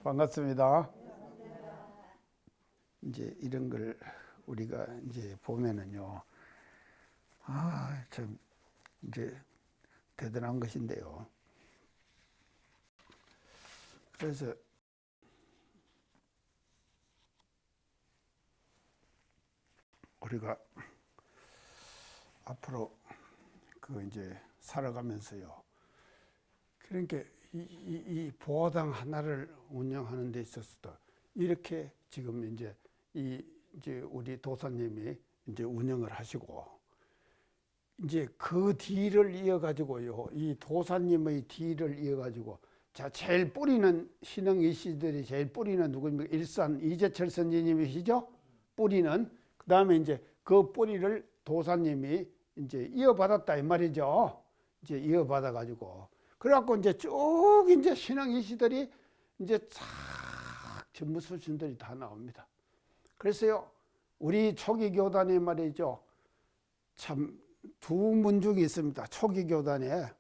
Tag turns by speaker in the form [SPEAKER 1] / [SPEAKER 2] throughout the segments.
[SPEAKER 1] 반갑습니다. 이제 이런 걸 우리가 이제 보면은요, 참 이제 대단한 것인데요. 그래서 우리가 앞으로 그 이제 살아가면서요. 그러니까 이 보호당 하나를 운영하는 데 있어서도 이렇게 지금 이제 이제 우리 도사님이 이제 운영을 하시고 이제 그 뒤를 이어가지고요. 이 도사님의 뒤를 이어가지고 자, 제일 뿌리는 신흥 이씨들이 제일 뿌리는 누구입니까? 일산 이재철 선지님이시죠? 뿌리는. 그 다음에 이제 그 뿌리를 도사님이 이제 이어받았다 이 말이죠. 이제 이어받아가지고. 그래갖고 이제 쭉 이제 신흥 이씨들이 이제 싹 전부 수신들이 다 나옵니다. 그래서요, 우리 초기 교단에 말이죠. 참 두 문중이 있습니다. 초기 교단에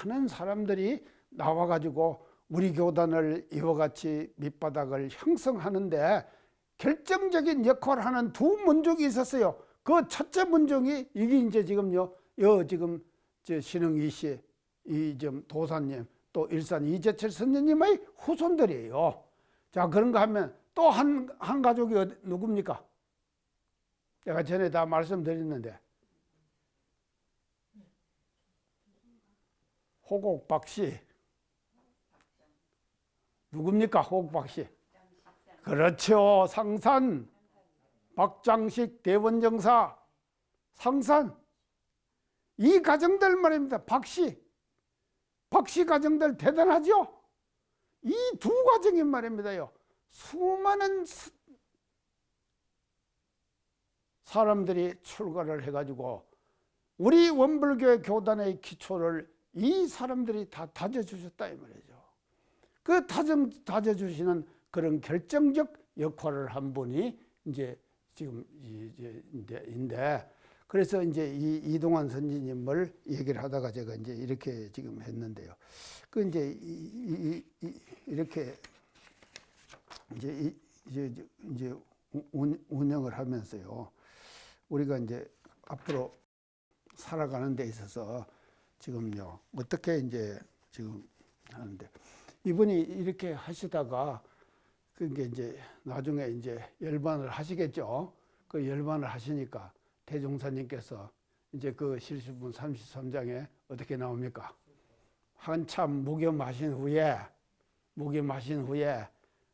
[SPEAKER 1] 많은 사람들이 나와가지고 우리 교단을 이와 같이 밑바닥을 형성하는데 결정적인 역할을 하는 두 문중이 있었어요. 그 첫째 문중이 이게 이제 지금요, 지금 저 신흥이 씨, 이 좀 도사님, 또 일산 이재철 선생님의 후손들이에요. 자, 그런가 하면 또 한 가족이 누굽니까? 제가 전에 다 말씀드렸는데. 호곡박 씨. 누굽니까? 호곡박 씨. 그렇죠. 상산. 박장식 대원정사. 상산. 이 가정들 말입니다. 박씨. 박씨 가정들 대단하죠? 이 두 가정이 말입니다요. 수많은 사람들이 출가를 해가지고 우리 원불교의 교단의 기초를 이 사람들이 다 다져주셨다 이 말이죠. 그 다져주시는 그런 결정적 역할을 한 분이 이제 지금 인데 그래서 이제 이 이동환 선지님을 얘기를 하다가 제가 이제 이렇게 지금 했는데요. 그 이제 이렇게 이제 운영을 하면서요. 우리가 이제 앞으로 살아가는 데 있어서 지금요. 어떻게 이제 지금 하는데 이분이 이렇게 하시다가 그게 이제 나중에 이제 열반을 하시겠죠. 그 열반을 하시니까 대종사님께서 이제 그 실수분 33장에 어떻게 나옵니까? 한참 묵여마신 후에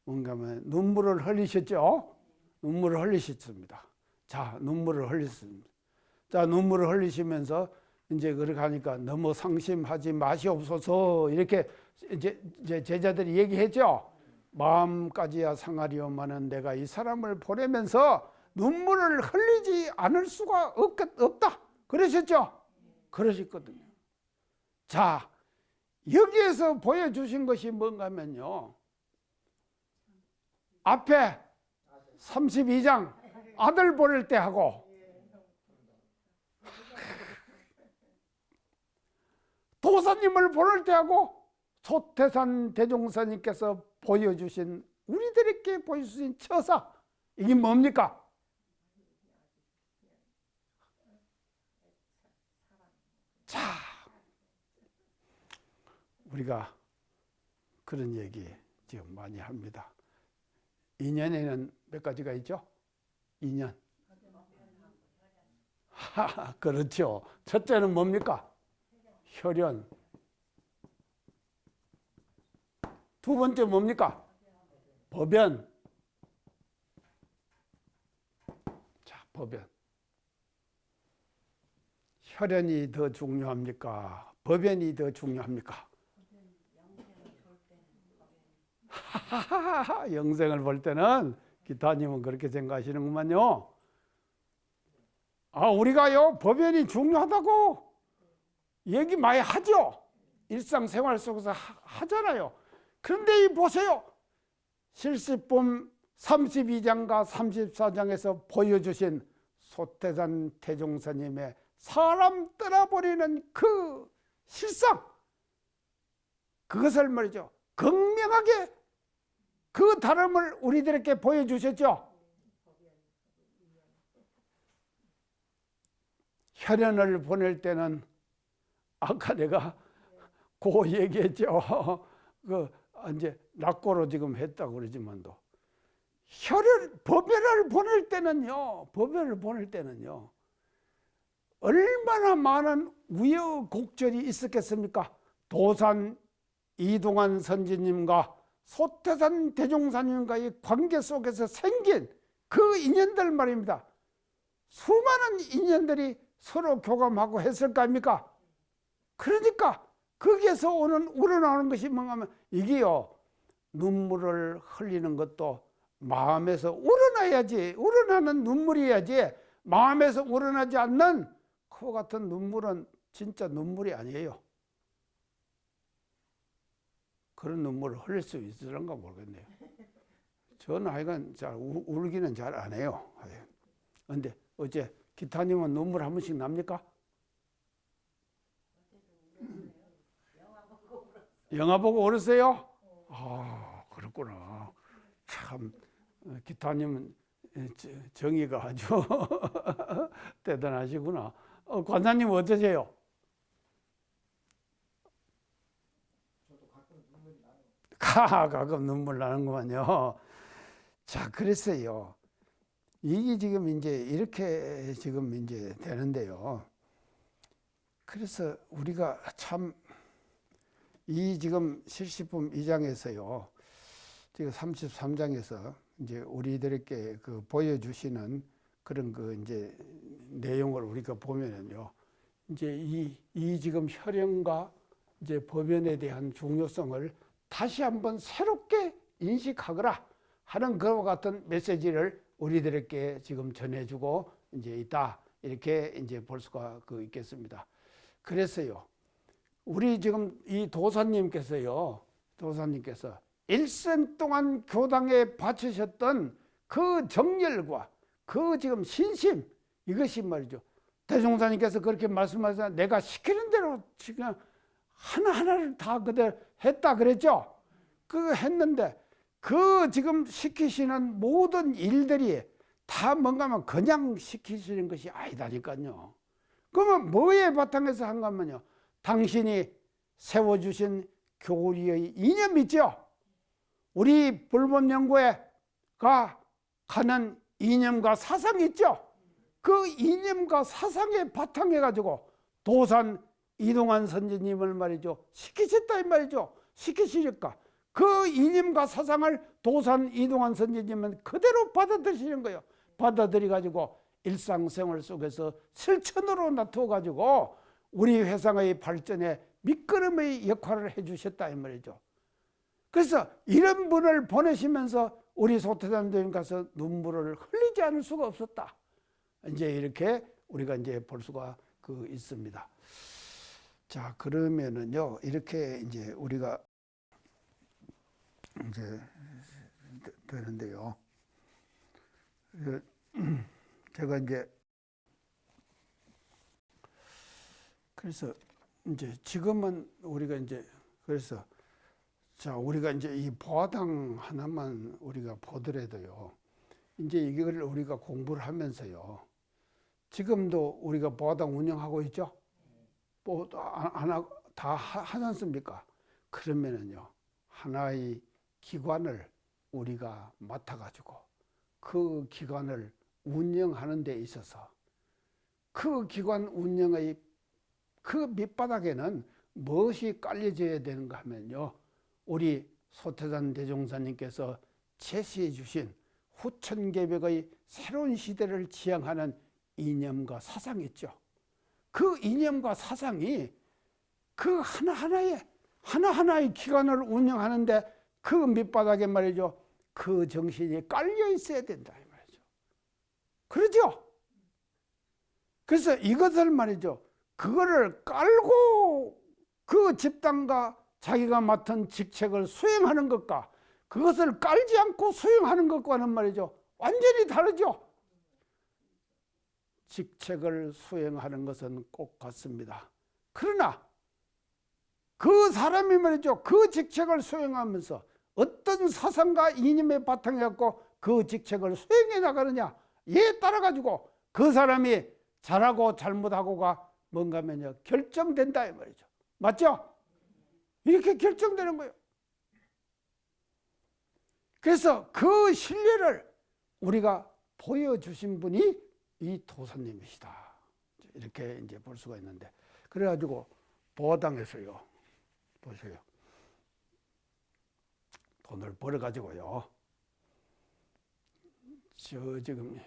[SPEAKER 1] 뭔가 하면 눈물을 흘리셨죠? 눈물을 흘리셨습니다. 자, 눈물을 흘리셨습니다. 자, 눈물을 흘리시면서 이제 그렇게 하니까 너무 상심하지 마시옵소서 이렇게 이제 제자들이 얘기했죠. 마음까지야 상하리오마는 내가 이 사람을 보내면서 눈물을 흘리지 않을 수가 없다. 그러셨죠? 그러셨거든요. 자, 여기에서 보여주신 것이 뭔가 하면요. 앞에 32장 아들 보낼 때 하고 도사님을 보낼 때 하고 소태산 대종사님께서 보여주신 우리들에게 보여주신 처사 이게 뭡니까? 자, 우리가 그런 얘기 지금 많이 합니다. 인연에는 몇 가지가 있죠? 인연. 그렇죠. 첫째는 뭡니까? 혈연. 두 번째 뭡니까? 법연. 자, 법연. 혈연이 더 중요합니까? 법연이 더 중요합니까? 영생을 볼 때는 기타님은 그렇게 생각하시는구만요. 우리가요 법연이 중요하다고 얘기 많이 하죠. 일상생활 속에서 하잖아요. 그런데 이 보세요. 실습품 32장과 34장에서 보여주신 소태산 대종사님의 사람 떠나버리는 그 실상, 그것을 말이죠. 극명하게 그 다름을 우리들에게 보여주셨죠. 혈연을 보낼 때는 아까 내가 그 얘기했죠. 그 이제 낙고로 지금 했다고 그러지만도 법연을 보낼 때는요. 얼마나 많은 우여곡절이 있었겠습니까? 도산 이동환 선지님과 소태산 대종사님과의 관계 속에서 생긴 그 인연들 말입니다. 수많은 인연들이 서로 교감하고 했을 거 아닙니까? 그러니까 거기에서 우러나오는 것이 뭔가 하면 이게요, 눈물을 흘리는 것도 마음에서 우러나야지, 우러나는 눈물이야지, 마음에서 우러나지 않는 그와 같은 눈물은 진짜 눈물이 아니에요. 그런 눈물을 흘릴 수 있을런가 모르겠네요. 저는 하여간 잘 울기는 잘 안 해요. 그런데 어째 기타님은 눈물 한 번씩 납니까? 영화 보고 울었어요? 아, 그렇구나. 참 기타님은 정의가 아주 대단하시구나. 관사님 어떠세요? 가끔 눈물 나는구만요. 자, 그랬어요. 이게 지금 이제 이렇게 지금 이제 되는데요. 그래서 우리가 참 이 지금 실시품 2장에서요, 지금 33장에서 이제 우리들에게 그 보여주시는 그런 그 이제 내용을 우리가 보면은요, 이제 이 지금 혈연과 이제 법연에 대한 중요성을 다시 한번 새롭게 인식하거라 하는 그와 같은 메시지를 우리들에게 지금 전해주고 이제 있다, 이렇게 이제 볼 수가 있겠습니다. 그래서요, 우리 지금 이 도사님께서 일생 동안 교당에 바치셨던 그 정열과 그 지금 신심, 이것이 말이죠. 대종사님께서 그렇게 말씀하셔서 내가 시키는 대로 지금 하나하나를 다 그대로 했다 그랬죠. 그거 했는데 그 지금 시키시는 모든 일들이 다 뭔가 하면 그냥 시키시는 것이 아니다니까요. 그러면 뭐에 바탕에서 한 거면요, 당신이 세워주신 교리의 이념 있죠. 우리 불법연구회가 가는 이념과 사상 있죠. 그 이념과 사상에 바탕해 가지고 도산 이동환 선지님을 말이죠, 시키셨다 이 말이죠. 시키시니까 그 이념과 사상을 도산 이동환 선지님은 그대로 받아들이시는 거예요. 받아들여 가지고 일상생활 속에서 실천으로 나타내 가지고 우리 회상의 발전에 밑거름의 역할을 해주셨다 이 말이죠. 그래서 이런 분을 보내시면서 우리 소태산도님 가서 눈물을 흘리지 않을 수가 없었다. 이제 이렇게 우리가 이제 볼 수가 있습니다. 자, 그러면은요, 이렇게 이제 우리가 이제 되는데요. 제가 이제 그래서 이제 지금은 우리가 이제 그래서 자, 우리가 이제 이 보화당 하나만 우리가 보더라도요, 이제 이걸 우리가 공부를 하면서요, 지금도 우리가 보화당 운영하고 있죠? 뭐 다 하지 않습니까? 그러면은요, 하나의 기관을 우리가 맡아가지고 그 기관을 운영하는 데 있어서 그 기관 운영의 그 밑바닥에는 무엇이 깔려져야 되는가 하면요, 우리 소태산 대종사님께서 제시해 주신 후천개벽의 새로운 시대를 지향하는 이념과 사상이 있죠. 그 이념과 사상이 그 하나하나의 기관을 운영하는데 그 밑바닥에 말이죠, 그 정신이 깔려 있어야 된다 이 말이죠. 그러죠? 그래서 이것을 말이죠, 그거를 깔고 그 집단과 자기가 맡은 직책을 수행하는 것과 그것을 깔지 않고 수행하는 것과는 말이죠, 완전히 다르죠. 직책을 수행하는 것은 꼭 같습니다. 그러나 그 사람이 말이죠, 그 직책을 수행하면서 어떤 사상과 이념에 바탕해갖고 그 직책을 수행해 나가느냐, 이에 따라 가지고 그 사람이 잘하고 잘못하고가 뭔가 하면요 결정된다 이 말이죠. 맞죠? 이렇게 결정되는 거예요. 그래서 그 신뢰를 우리가 보여주신 분이 이 도사님이시다. 이렇게 이제 볼 수가 있는데, 그래가지고 보화당에서요, 보세요. 돈을 벌어가지고요, 지금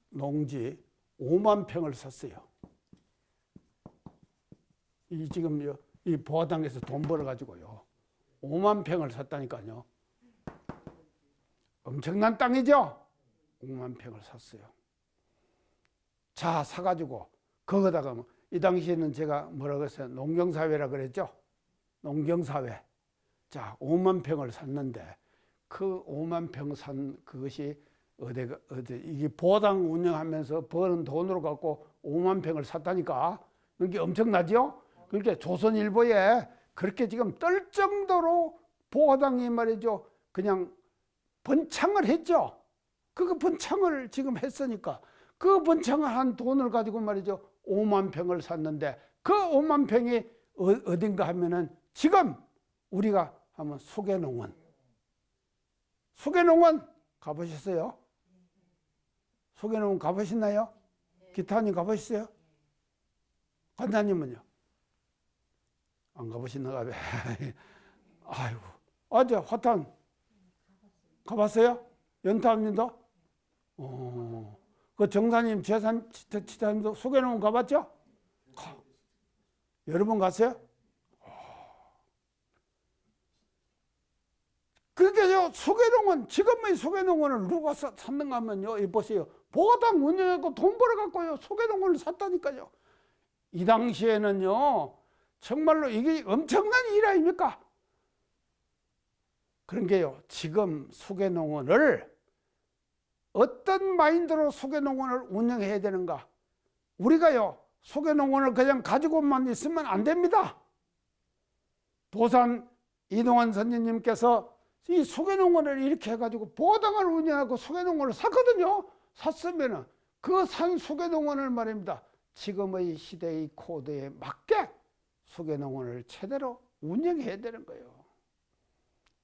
[SPEAKER 1] 농지 5만 평을 샀어요. 이 지금요, 이 보화당에서 돈 벌어가지고요, 5만 평을 샀다니까요. 엄청난 땅이죠? 5만 평을 샀어요. 자, 사가지고, 거기다가 이 당시에는 제가 뭐라고 했어요? 농경사회라 그랬죠? 농경사회. 자, 5만 평을 샀는데, 그 5만 평 산 그것이 이게 보당 운영하면서 버는 돈으로 갖고 5만 평을 샀다니까. 이게 엄청나죠? 그러니까 조선일보에 그렇게 지금 떨 정도로 보당이 말이죠. 그냥 번창을 했죠. 그 번창을 지금 했으니까 그 번창을 한 돈을 가지고 말이죠. 5만 평을 샀는데 그 5만 평이 어딘가 하면은 지금 우리가 하면 수계농원. 수계농원 가보셨어요? 수계농원 가보셨나요? 기타님 가보셨어요? 관장님은요? 안 가보셨나 봐요. 아이고. 어제 화탄 가봤어요? 연타님도? 그 정사님, 지사님도 수계농원 가봤죠? 여러 번 갔어요? 그러니까요, 수계농원, 지금의 수계농원을 누가 샀는가 하면요, 이 보세요. 보당 운영하고 돈 벌어갖고요, 수계농원을 샀다니까요. 이 당시에는요, 정말로 이게 엄청난 일 아닙니까? 그런 게요, 지금 수계농원을 어떤 마인드로 수계농원을 운영해야 되는가? 우리가요, 수계농원을 그냥 가지고만 있으면 안 됩니다. 도산 이동환 선생님께서 이 수계농원을 이렇게 해가지고 보당을 운영하고 수계농원을 샀거든요. 샀으면은 그 산 수계농원을 말입니다. 지금의 시대의 코드에 맞게 수계농원을 제대로 운영해야 되는 거예요.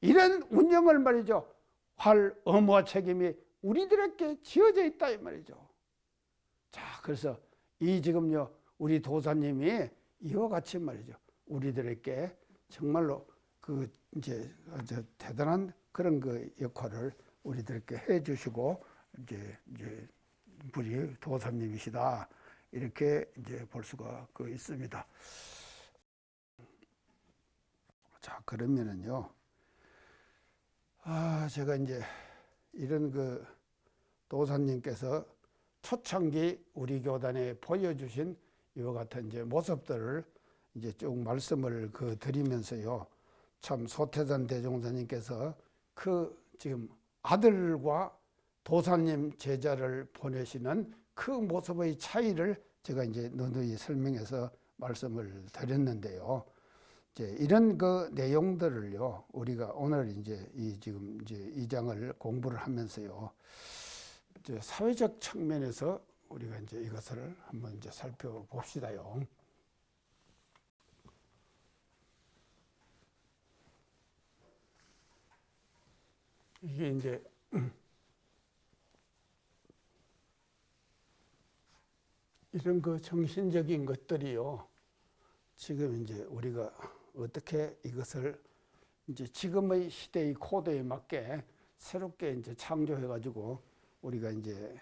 [SPEAKER 1] 이런 운영을 말이죠. 할 의무와 책임이 우리들에게 지어져 있다 이 말이죠. 자, 그래서 이 지금요 우리 도사님이 이와 같이 말이죠. 우리들에게 정말로 그 이제 아주 대단한 그런 그 역할을 우리들에게 해주시고 이제 우리 도사님이시다 이렇게 이제 볼 수가 그 있습니다. 자, 그러면은요. 제가 이제 이런 그 도사님께서 초창기 우리 교단에 보여주신 이와 같은 이제 모습들을 이제 쭉 말씀을 그 드리면서요. 참 소태산 대종사님께서 그 지금 아들과 도사님 제자를 보내시는 그 모습의 차이를 제가 이제 누누이 설명해서 말씀을 드렸는데요. 이제 이런 그 내용들을요, 우리가 오늘 이제 지금 이제 이 장을 공부를 하면서요, 이제 사회적 측면에서 우리가 이제 이것을 한번 이제 살펴봅시다요. 이게 이제 이런 그 정신적인 것들이요, 지금 이제 우리가 어떻게 이것을 이제 지금의 시대의 코드에 맞게 새롭게 이제 창조해가지고 우리가 이제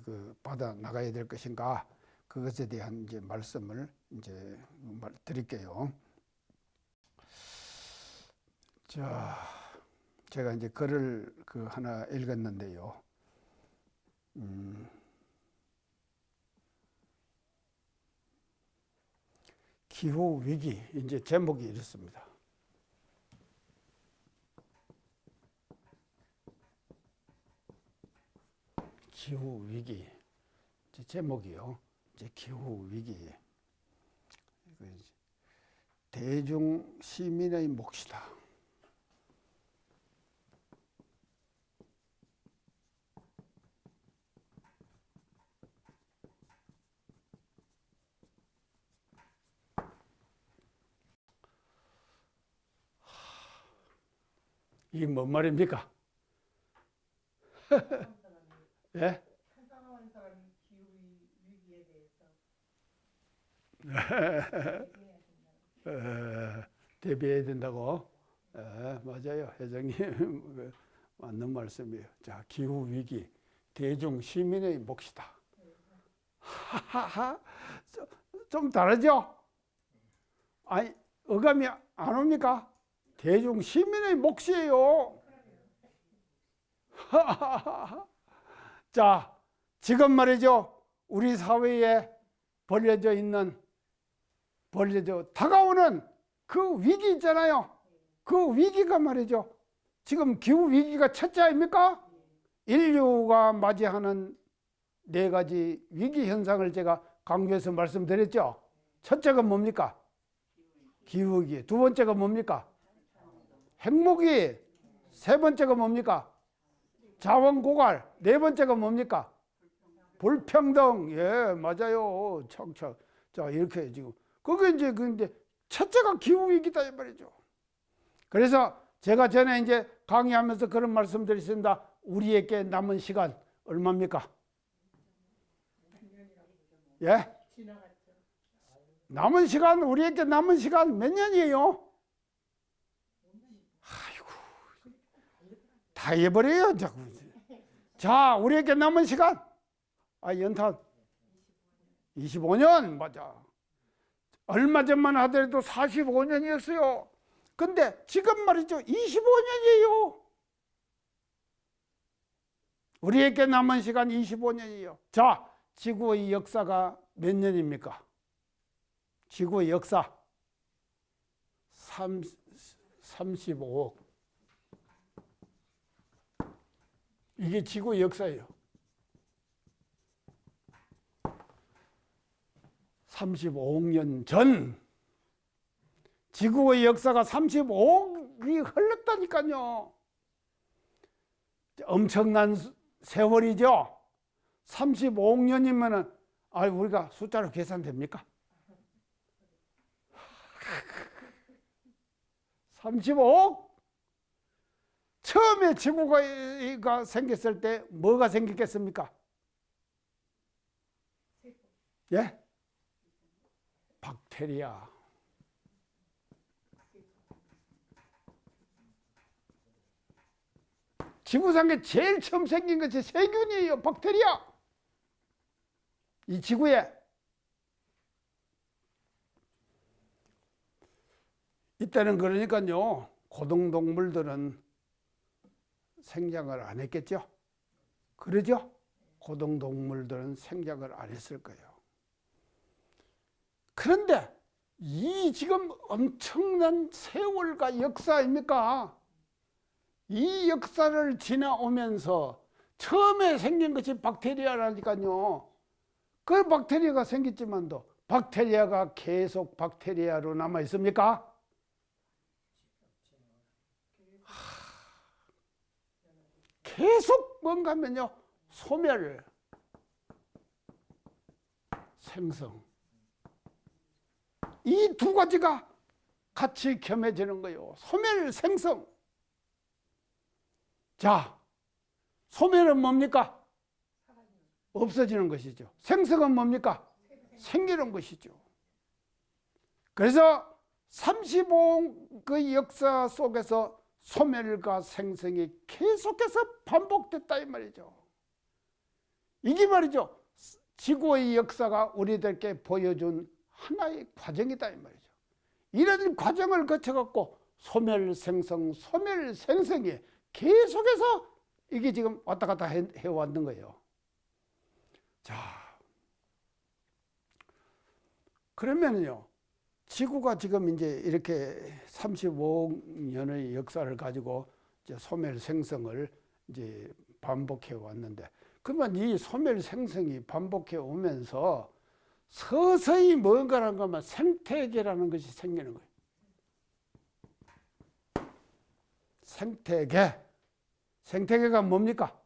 [SPEAKER 1] 그 받아 나가야 될 것인가, 그것에 대한 이제 말씀을 이제 드릴게요. 자, 제가 이제 글을 그 하나 읽었는데요. 기후 위기, 이제 제목이 이렇습니다. 기후 위기, 이제 제목이요. 이제 기후 위기. 대중 시민의 몫이다. 이게 뭔 말입니까? 예?
[SPEAKER 2] 한상원 사람이 기후 위기에 대해서
[SPEAKER 1] 대비해야 된다고? 맞아요. 회장님 맞는 말씀이에요. 자, 기후 위기, 대중 시민의 몫이다. 하하하, 좀 다르죠? 아니, 어감이 안 옵니까? 대중 시민의 몫이에요. 자, 지금 말이죠. 우리 사회에 벌려져 다가오는 그 위기 있잖아요. 그 위기가 말이죠. 지금 기후 위기가 첫째 아닙니까? 인류가 맞이하는 4가지 위기 현상을 제가 강조해서 말씀드렸죠. 첫째가 뭡니까? 기후위기. 두 번째가 뭡니까? 핵무기. 세 번째가 뭡니까? 자원 고갈. 네 번째가 뭡니까? 불평등. 예, 맞아요. 청청. 자, 이렇게 지금. 그게 이제 첫째가 기후위기다, 이 말이죠. 그래서 제가 전에 이제 강의하면서 그런 말씀 드렸습니다. 우리에게 남은 시간 얼마입니까? 예? 남은 시간, 우리에게 남은 시간 몇 년이에요? 아이고, 다 해버려요, 자꾸. 자, 우리에게 남은 시간. 연탄. 25년, 맞아. 얼마 전만 하더라도 45년이었어요. 근데 지금 말이죠. 25년이에요. 우리에게 남은 시간 25년이에요. 자, 지구의 역사가 몇 년입니까? 지구의 역사 35억. 이게 지구의 역사예요. 35억 년 전 지구의 역사가 35억이 흘렀다니까요. 엄청난 세월이죠. 35억 년이면은 우리가 숫자로 계산됩니까? 35억? 처음에 지구가 생겼을 때 뭐가 생겼겠습니까? 예? 박테리아. 지구상에 제일 처음 생긴 것이 세균이에요. 박테리아. 이 지구에. 이때는 그러니까요. 고등동물들은 생장을 안 했겠죠. 그러죠? 고등동물들은 생장을 안 했을 거예요. 그런데 이 지금 엄청난 세월과 역사 아닙니까? 이 역사를 지나오면서 처음에 생긴 것이 박테리아라니까요. 그 박테리아가 생겼지만도 박테리아가 계속 박테리아로 남아 있습니까? 계속 뭔가 하면요. 소멸, 생성. 이 두 가지가 같이 겸해지는 거예요. 소멸, 생성. 자, 소멸은 뭡니까? 없어지는 것이죠. 생성은 뭡니까? 생기는 것이죠. 그래서 35그 역사 속에서 소멸과 생성이 계속해서 반복됐다 이 말이죠. 이게 말이죠. 지구의 역사가 우리들께 보여준 하나의 과정이다 이 말이죠. 이런 과정을 거쳐갖고 소멸생성, 소멸생성이 계속해서 이게 지금 왔다 갔다 해왔는 거예요. 자, 그러면요, 지구가 지금 이제 이렇게 35억 년의 역사를 가지고 이제 소멸생성을 이제 반복해 왔는데, 그러면 이 소멸생성이 반복해 오면서 서서히 뭔가라는 것만 생태계라는 것이 생기는 거예요. 생태계. 생태계가 뭡니까?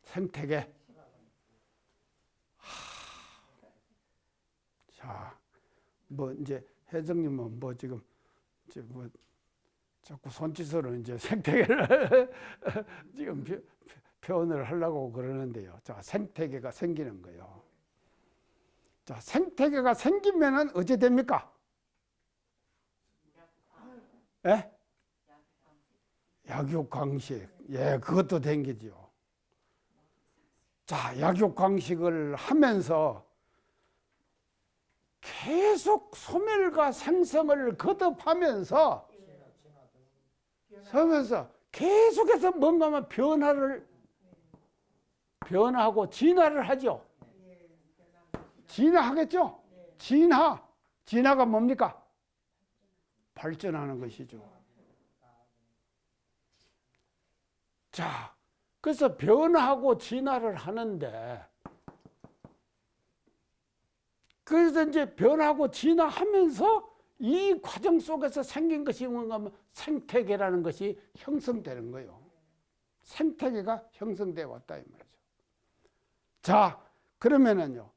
[SPEAKER 1] 생태계. 자, 뭐 이제 회장님은 뭐 지금 이제 뭐 자꾸 손짓으로 이제 생태계를 지금 표현을 하려고 그러는데요. 자, 생태계가 생기는 거예요. 자, 생태계가 생기면은 어찌 됩니까? 예? 약육강식. 예, 그것도 생기죠. 자, 약육강식을 하면서 계속 소멸과 생성을 거듭하면서 서면서 계속해서 뭔가만 변화하고 진화를 하죠. 진화하겠죠? 진화가 뭡니까? 발전하는 것이죠. 자, 그래서 변화하고 진화를 하는데, 그래서 이제 변하고 진화하면서 이 과정 속에서 생긴 것이 뭔가 하면 생태계라는 것이 형성되는 거예요. 생태계가 형성되어 왔다 이 말이죠. 자, 그러면은요,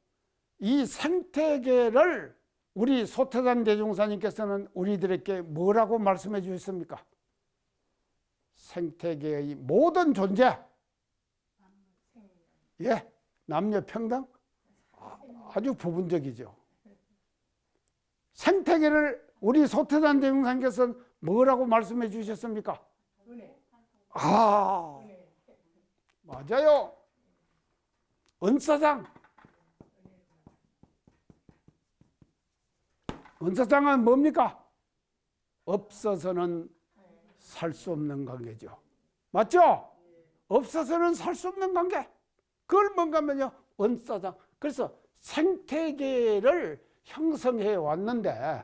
[SPEAKER 1] 이 생태계를 우리 소태산 대종사님께서는 우리들에게 뭐라고 말씀해 주셨습니까? 생태계의 모든 존재, 예, 남녀 평등, 아주 부분적이죠. 생태계를 우리 소태산 대종사님께서는 뭐라고 말씀해 주셨습니까? 아, 맞아요. 은사장. 은사장은 뭡니까? 없어서는 살 수 없는 관계죠. 맞죠? 없어서는 살 수 없는 관계. 그걸 뭔가 하면요, 은사장. 그래서 생태계를 형성해 왔는데,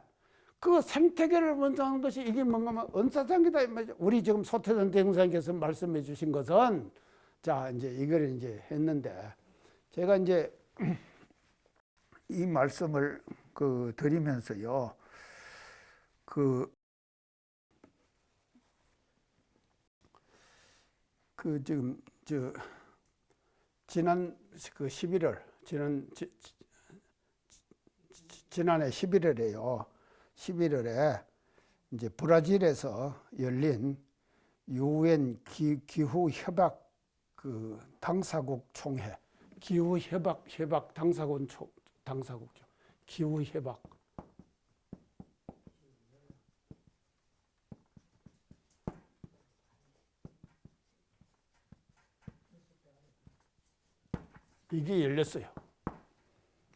[SPEAKER 1] 그 생태계를 먼저 하는 것이 이게 뭔가 하면 은사장이다. 우리 지금 소태산 대종사님께서 말씀해 주신 것은, 자, 이제 이걸 이제 했는데, 제가 이제 이 말씀을 드리면서요, 지금 지난 11월 지난해 11월에요. 11월에 이제 브라질에서 열린 유엔 기후 협약 당사국 총회, 기후 협약 당사국죠. 기후 협약. 이게 열렸어요.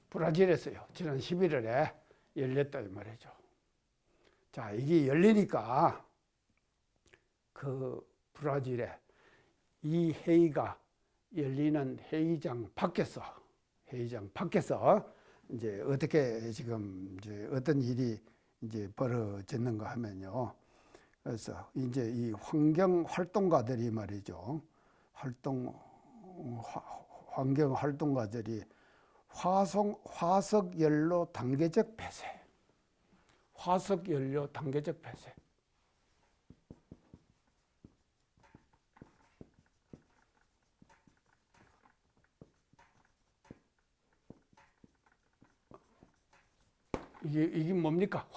[SPEAKER 1] 브라질에서요. 지난 11월에 열렸다 이 말이죠. 자, 이게 열리니까 그 브라질에 이 회의가 열리는 회의장 밖에서 이제 어떻게 지금 이제 어떤 일이 이제 벌어졌는가 하면요. 그래서 이제 이 환경 활동가들이 말이죠. 환경 활동가들이 화석 연료 단계적 폐쇄. 이게 뭡니까?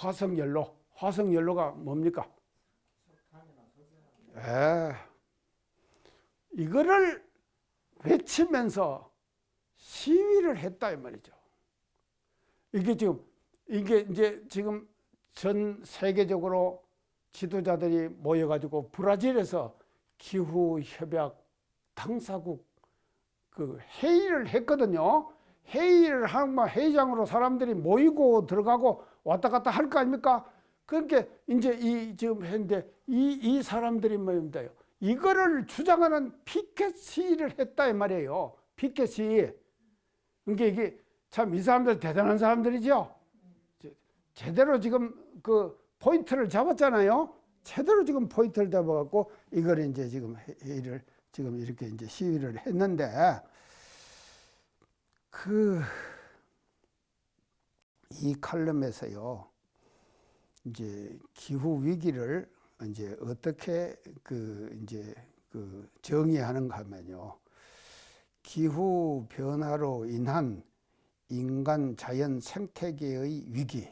[SPEAKER 1] 화석연료가 뭡니까? 이거를 외치면서 시위를 했다 이 말이죠. 이게 이제 지금 전 세계적으로 지도자들이 모여가지고 브라질에서 기후 협약 당사국 회의를 했거든요. 회의를 하면 회의장으로 사람들이 모이고 들어가고 왔다 갔다 할 거 아닙니까? 그러니까 이제 지금 했는데 이 사람들이 뭐입니다요? 이거를 주장하는 피켓 시위를 했다 이 말이에요. 피켓 시위. 그러니까 이게 참 이 사람들 대단한 사람들이죠. 제대로 지금 포인트를 잡았잖아요. 제대로 지금 포인트를 잡아갖고 이걸 이제 지금 회의를 지금 이렇게 이제 시위를 했는데 이 칼럼에서요. 이제 기후 위기를 이제 어떻게 정의하는가 하면요. 기후 변화로 인한 인간 자연 생태계의 위기.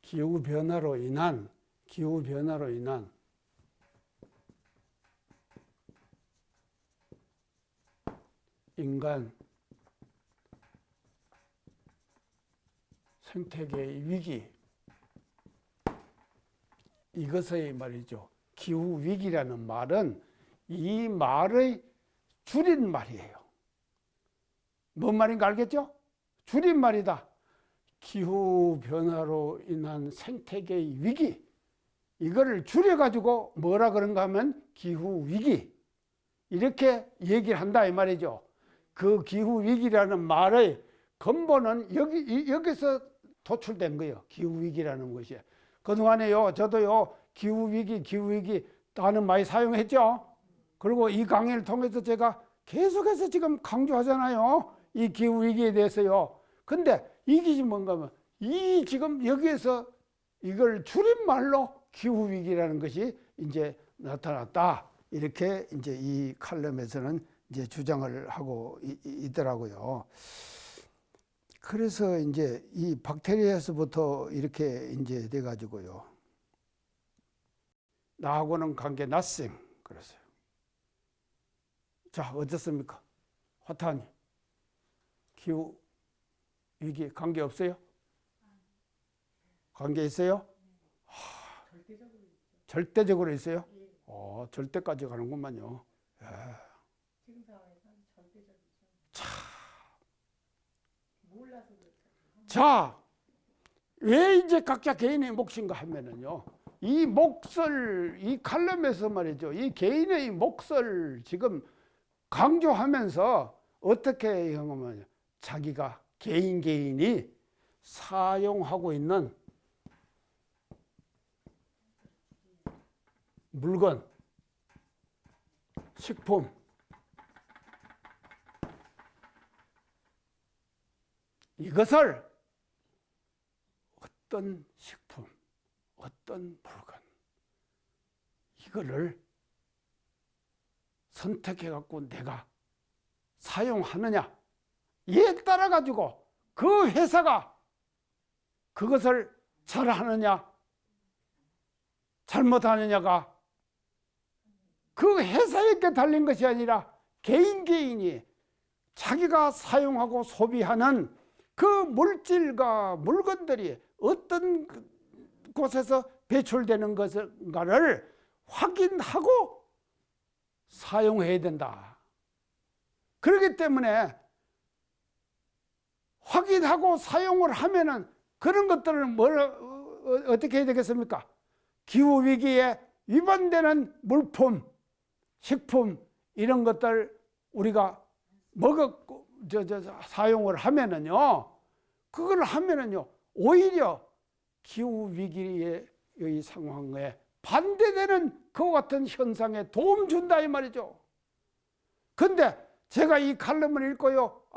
[SPEAKER 1] 기후 변화로 인한 인간 생태계의 위기. 이것의 말이죠. 기후 위기라는 말은 이 말의 줄임말이에요. 뭔 말인가 알겠죠? 줄임말이다. 기후 변화로 인한 생태계의 위기. 이거를 줄여가지고 뭐라 그런가 하면 기후 위기. 이렇게 얘기를 한다 이 말이죠. 그 기후 위기라는 말의 근본은 여기서 도출된 거예요. 기후 위기라는 것이. 그동안에요, 저도요, 기후 위기 나는 많이 사용했죠. 그리고 이 강의를 통해서 제가 계속해서 지금 강조하잖아요. 이 기후 위기에 대해서요. 근데 이게 뭔가 하면 이 지금 여기에서 이걸 줄임말로 기후 위기라는 것이 이제 나타났다. 이렇게 이제 이 칼럼에서는 이제 주장을 하고 있더라고요. 그래서 이제 이 박테리아에서부터 이렇게 이제 돼 가지고요. 나하고는 관계 nothing 그랬어요. 자, 어떻습니까? 화타님. 기후 위기 관계 없어요? 관계 있어요? 절대적으로 있어요? 절대까지 가는구만요.
[SPEAKER 2] 지금 상황에서는 절대적이죠. 몰라서 그렇죠.
[SPEAKER 1] 자, 왜 이제 각자 개인의 몫인가 하면은요. 이 몫을 이 칼럼에서 말이죠. 이 개인의 몫을 지금 강조하면서 어떻게 하면 자기가 개인이 사용하고 있는 물건, 식품, 이것을 어떤 식품, 어떤 물건, 이거를 선택해 갖고 내가 사용하느냐, 이에 따라 가지고 그 회사가 그것을 잘하느냐, 잘못하느냐가 그 회사에게 달린 것이 아니라 개인이 자기가 사용하고 소비하는 그 물질과 물건들이 어떤 곳에서 배출되는 것인가를 확인하고 사용해야 된다. 그렇기 때문에 확인하고 사용을 하면은 그런 것들은 어떻게 해야 되겠습니까? 기후위기에 위반되는 물품, 식품 이런 것들 우리가 사용을 하면은요, 그걸 하면은요, 오히려 기후위기의 상황에 반대되는 그와 같은 현상에 도움 준다 이 말이죠. 근데 제가 이 칼럼을 읽고요,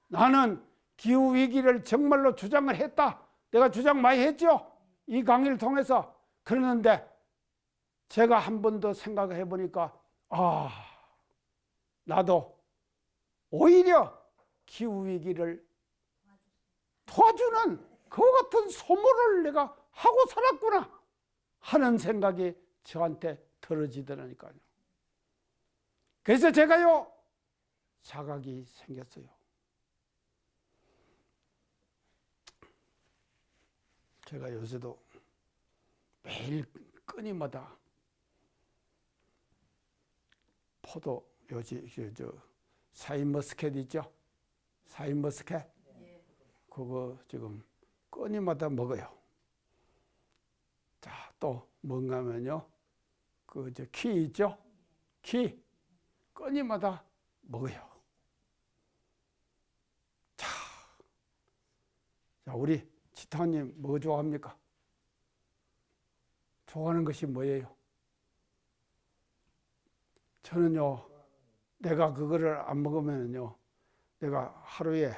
[SPEAKER 1] 나는 기후위기를 정말로 주장을 했다. 내가 주장 많이 했죠. 이 강의를 통해서. 그러는데 제가 한 번 더 생각해 보니까 나도 오히려 기후위기를 도와주는 그 같은 소모를 내가 하고 살았구나 하는 생각이 저한테 들어지더라니까요. 그래서 제가요, 자각이 생겼어요. 제가 요새도 매일 끊임마다 포도, 샤인머스켓 있죠? 샤인머스켓? 그거 지금 끊임마다 먹어요. 자, 또 뭔가 하면요, 키 있죠? 키 끊임마다 먹어요. 자, 우리 지타님 뭐 좋아합니까? 좋아하는 것이 뭐예요? 저는요, 내가 그거를 안 먹으면요, 내가 하루에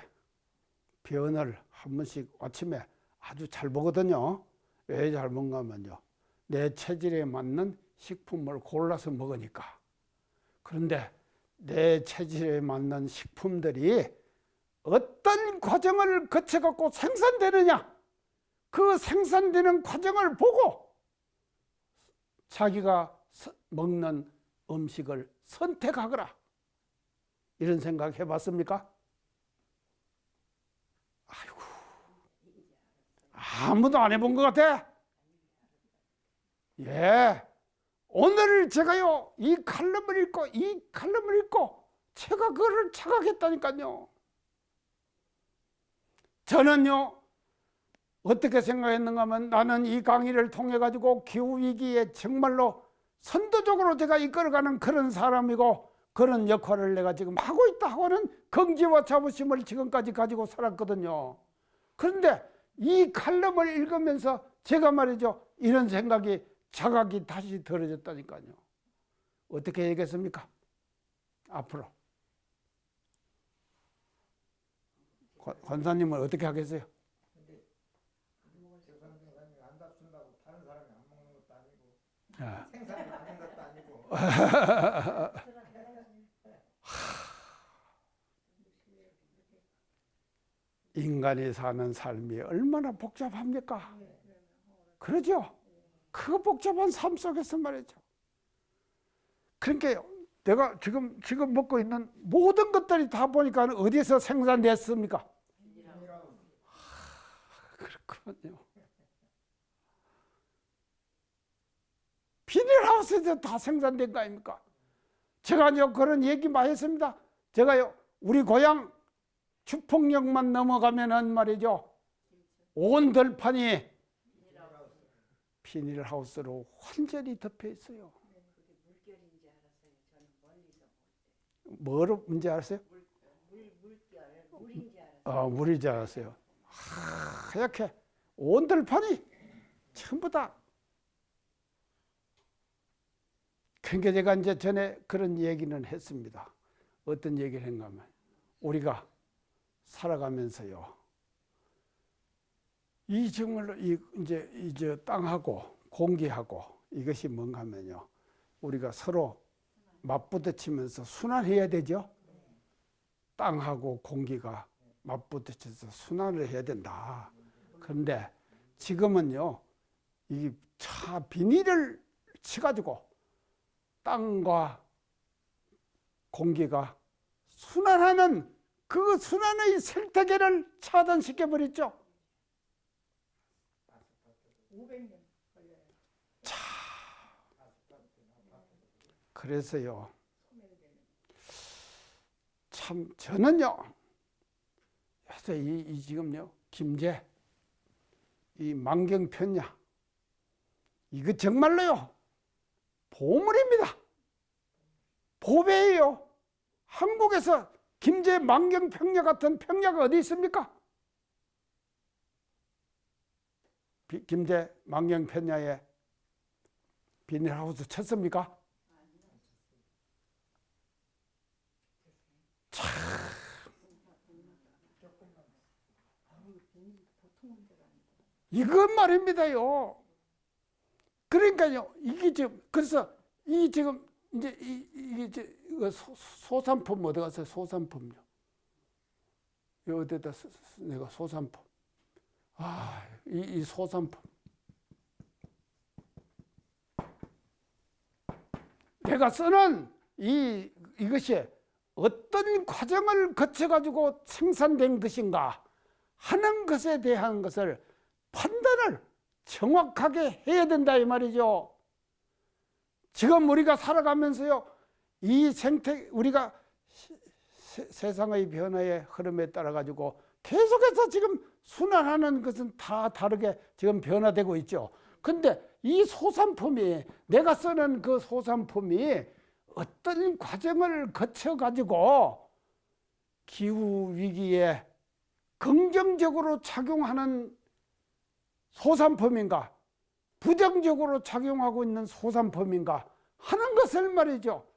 [SPEAKER 1] 변을 한 번씩 아침에 아주 잘 보거든요. 왜 잘 먹는가 하면요, 내 체질에 맞는 식품을 골라서 먹으니까. 그런데 내 체질에 맞는 식품들이 어떤 과정을 거쳐갖고 생산되느냐, 그 생산되는 과정을 보고 자기가 먹는 음식을 선택하거라. 이런 생각 해봤습니까? 아이고, 아무도 안 해본 것 같아. 예, 오늘 제가요 이 칼럼을 읽고 제가 그거를 착각했다니까요. 저는요 어떻게 생각했는가 하면, 나는 이 강의를 통해 가지고 기후위기에 정말로 선도적으로 제가 이끌어가는 그런 사람이고, 그런 역할을 내가 지금 하고 있다 하고는 긍지와 자부심을 지금까지 가지고 살았거든요. 그런데 이 칼럼을 읽으면서 제가 말이죠, 이런 생각이, 자각이 다시 들어졌다니까요. 어떻게 얘기했습니까? 앞으로 권사님은 어떻게 하겠어요?
[SPEAKER 3] 안 다툰다고 다른 사람이 안 먹는 것도 아니고
[SPEAKER 1] 야.
[SPEAKER 3] 생산이 많은 것도 아니고
[SPEAKER 1] 인간이 사는 삶이 얼마나 복잡합니까? 그러죠? 그 복잡한 삶 속에서 말이죠. 그러니까 내가 지금 먹고 있는 모든 것들이 다 보니까 어디서 생산됐습니까? 그렇군요. 비닐하우스에서 다 생산된 거 아닙니까? 제가요 그런 얘기 많이 했습니다. 제가요 우리 고향 주폭역만 넘어가면은 말이죠, 온 들판이 비닐하우스로 완전히 덮여 있어요.
[SPEAKER 2] 물결인지 알았어요. 저는 멀리서 볼 때.
[SPEAKER 1] 뭐로 문제 알았어요?
[SPEAKER 2] 물인지 알았어요.
[SPEAKER 1] 물이지 알았어요. 하얗게 온 들판이 전부 다. 그러니까 제가 이제 전에 그런 얘기는 했습니다. 어떤 얘기를 했가 하면, 우리가 살아가면서요, 이 정말로 이제 땅하고 공기하고 이것이 뭔가 하면요, 우리가 서로 맞부딪히면서 순환해야 되죠. 땅하고 공기가 맞부딪혀서 순환을 해야 된다. 그런데 지금은요, 이 차 비닐을 치가지고 땅과 공기가 순환하는 그 순환의 생태계를 차단시켜 버렸죠.
[SPEAKER 2] 500년 걸려요.
[SPEAKER 1] 그래서요,
[SPEAKER 2] 소멸되는.
[SPEAKER 1] 참 저는요, 그래서 이 지금요 김제 이 만경편야, 이거 정말로요 보물입니다. 보배예요. 한국에서 김제 만경평야 같은 평야가 어디 있습니까? 김제 만경편야에 비닐하우스 쳤습니까? 이건 말입니다요. 그러니까요, 이게 지금, 그래서 이 지금 이제 이게 소산품 어디 갔어요? 소산품요. 어디다 내가 소산품. 이 소산품. 내가 쓰는 이것이 어떤 과정을 거쳐가지고 생산된 것인가 하는 것에 대한 것을 판단을 정확하게 해야 된다 이 말이죠. 지금 우리가 살아가면서요, 이 우리가 세상의 변화의 흐름에 따라 가지고 계속해서 지금 순환하는 것은 다 다르게 지금 변화되고 있죠. 근데 이 소산품이, 내가 쓰는 그 소산품이 어떤 과정을 거쳐 가지고 기후 위기에 긍정적으로 작용하는 소산품인가, 부정적으로 작용하고 있는 소산품인가 하는 것을 말이죠,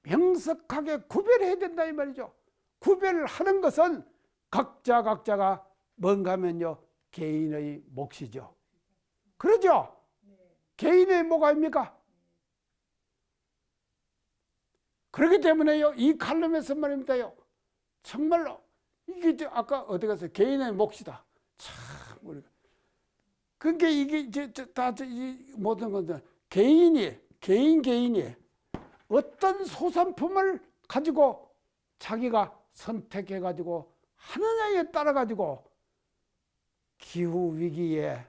[SPEAKER 1] 명석하게 구별해야 된다 이 말이죠. 구별을 하는 것은 각자가 뭔가 하면요, 개인의 몫이죠. 그러죠? 개인의 몫 아닙니까? 그렇기 때문에요, 이 칼럼에서 말입니다요, 정말로 이게 아까 어디 가서 개인의 몫이다. 참 우리가 그러니까 이게 이제 이 모든 것들 개인이 어떤 소산품을 가지고 자기가 선택해 가지고 하느냐에 따라 가지고 기후 위기에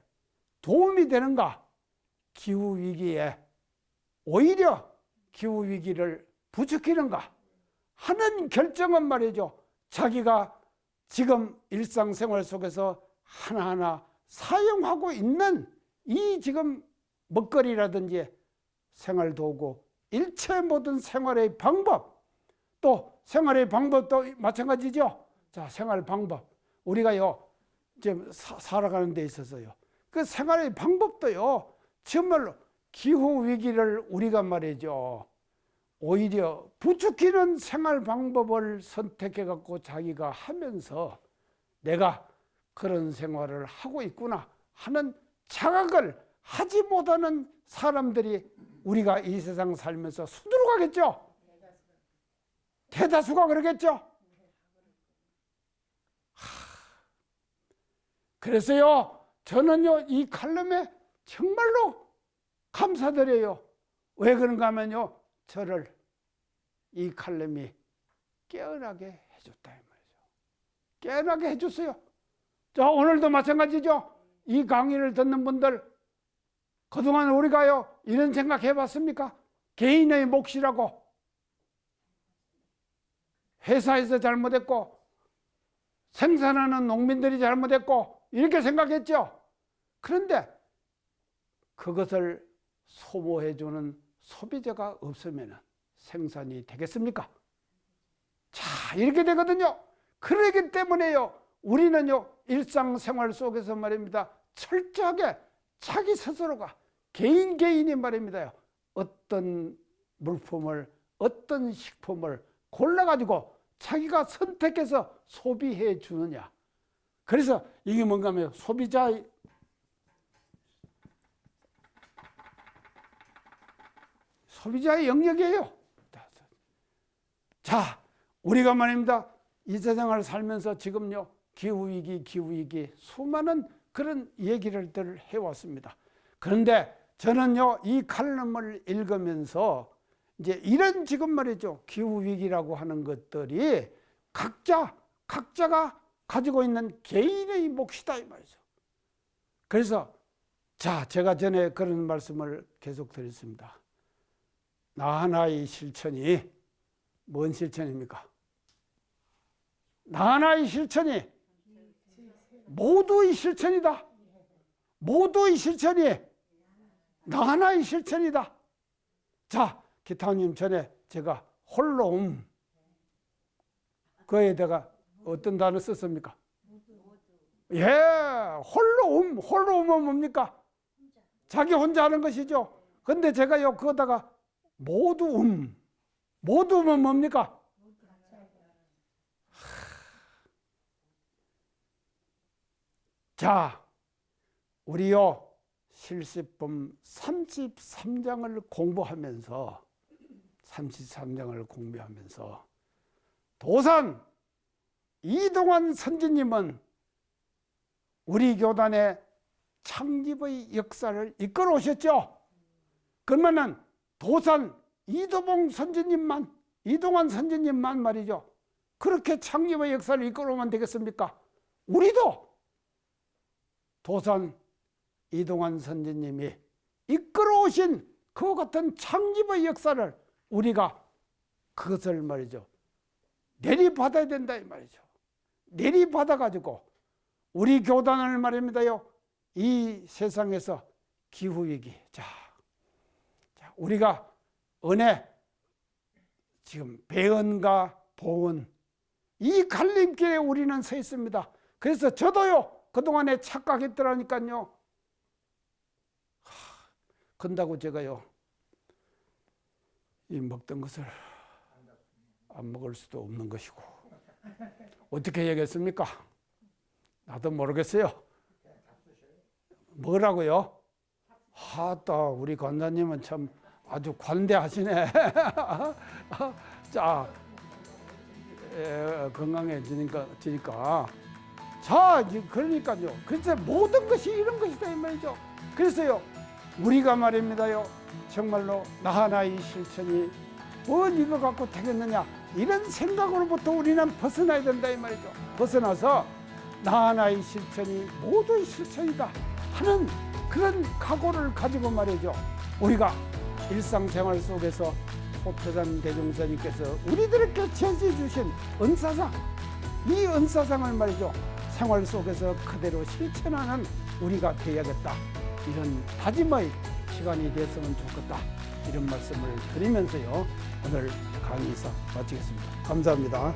[SPEAKER 1] 도움이 되는가, 기후 위기에 오히려 기후 위기를 부추기는가 하는 결정은 말이죠, 자기가 지금 일상생활 속에서 하나하나 사용하고 있는 이 지금 먹거리라든지 생활도구, 일체 모든 생활의 방법, 또 생활의 방법도 마찬가지죠. 자, 생활 방법, 우리가요 지금 살아가는 데 있어서요, 그 생활의 방법도요 정말로 기후 위기를 우리가 말이죠, 오히려 부추기는 생활 방법을 선택해 갖고 자기가 하면서 내가 그런 생활을 하고 있구나 하는 자각을 하지 못하는 사람들이 우리가 이 세상 살면서 수두룩하겠죠. 대다수가 그러겠죠. 그래서요, 저는요 이 칼럼에 정말로 감사드려요. 왜 그런가 하면요, 저를 이 칼럼이 깨어나게 해줬다 이 말이죠. 깨어나게 해줬어요. 자, 오늘도 마찬가지죠. 이 강의를 듣는 분들, 그동안 우리가요 이런 생각 해봤습니까? 개인의 몫이라고, 회사에서 잘못했고 생산하는 농민들이 잘못했고 이렇게 생각했죠. 그런데 그것을 소모해주는 소비자가 없으면 생산이 되겠습니까? 자, 이렇게 되거든요. 그러기 때문에요, 우리는요 일상생활 속에서 말입니다, 철저하게 자기 스스로가 개인이 말입니다요, 어떤 물품을, 어떤 식품을 골라가지고 자기가 선택해서 소비해 주느냐. 그래서 이게 뭔가 하면 소비자의 영역이에요. 자, 우리가 말입니다, 이 세상을 살면서 지금요 기후위기 수많은 그런 얘기를 해왔습니다. 그런데 저는요 이 칼럼을 읽으면서 이제 이런 지금 말이죠, 기후위기라고 하는 것들이 각자가 가지고 있는 개인의 몫이다 이 말이죠. 그래서 자, 제가 전에 그런 말씀을 계속 드렸습니다. 나 하나의 실천이 뭔 실천입니까? 나 하나의 실천이 모두의 실천이다. 모두의 실천이 나 하나의 실천이다. 자, 기타님 전에 제가 홀로움, 그에다가 어떤 단어 썼습니까? 예, 홀로움은 뭡니까? 자기 혼자 하는 것이죠. 근데 제가요 그거다가 모두음은 뭡니까? 자, 우리요 실습품 33장을 공부하면서 도산 이동환 선지님은 우리 교단의 창립의 역사를 이끌어 오셨죠. 그러면은 도산 이동환 선지님만 말이죠, 그렇게 창립의 역사를 이끌어 오면 되겠습니까? 우리도 도산 이동환 선지님이 이끌어 오신 그 같은 창립의 역사를 우리가 그것을 말이죠 내리받아야 된다 이 말이죠. 내리받아 가지고 우리 교단을 말입니다요, 이 세상에서 기후위기, 자 우리가 은혜, 지금 배은과 보은 이 갈림길에 우리는 서 있습니다. 그래서 저도요 그동안에 착각했더라니까요. 근다고 제가요 이 먹던 것을 안 먹을 수도 없는 것이고 어떻게 얘기했습니까? 나도 모르겠어요.
[SPEAKER 3] 그냥 잡수셔요.
[SPEAKER 1] 뭐라고요? 하다 우리 권사님은 참 아주 관대하시네. 자, 건강해지니까. 자, 그러니까요. 그래서 모든 것이 이런 것이다 이 말이죠. 그래서요, 우리가 말입니다요. 정말로 나 하나의 실천이 뭘 이거 갖고 되겠느냐 이런 생각으로부터 우리는 벗어나야 된다 이 말이죠. 벗어나서 나 하나의 실천이 모두의 실천이다 하는 그런 각오를 가지고 말이죠. 우리가 일상생활 속에서 소표산 대종사님께서 우리들에게 제시해 주신 은사상, 이 은사상을 말이죠. 생활 속에서 그대로 실천하는 우리가 되어야겠다. 이런 다짐의 시간이 됐으면 좋겠다. 이런 말씀을 드리면서요. 오늘 강의사 마치겠습니다. 감사합니다.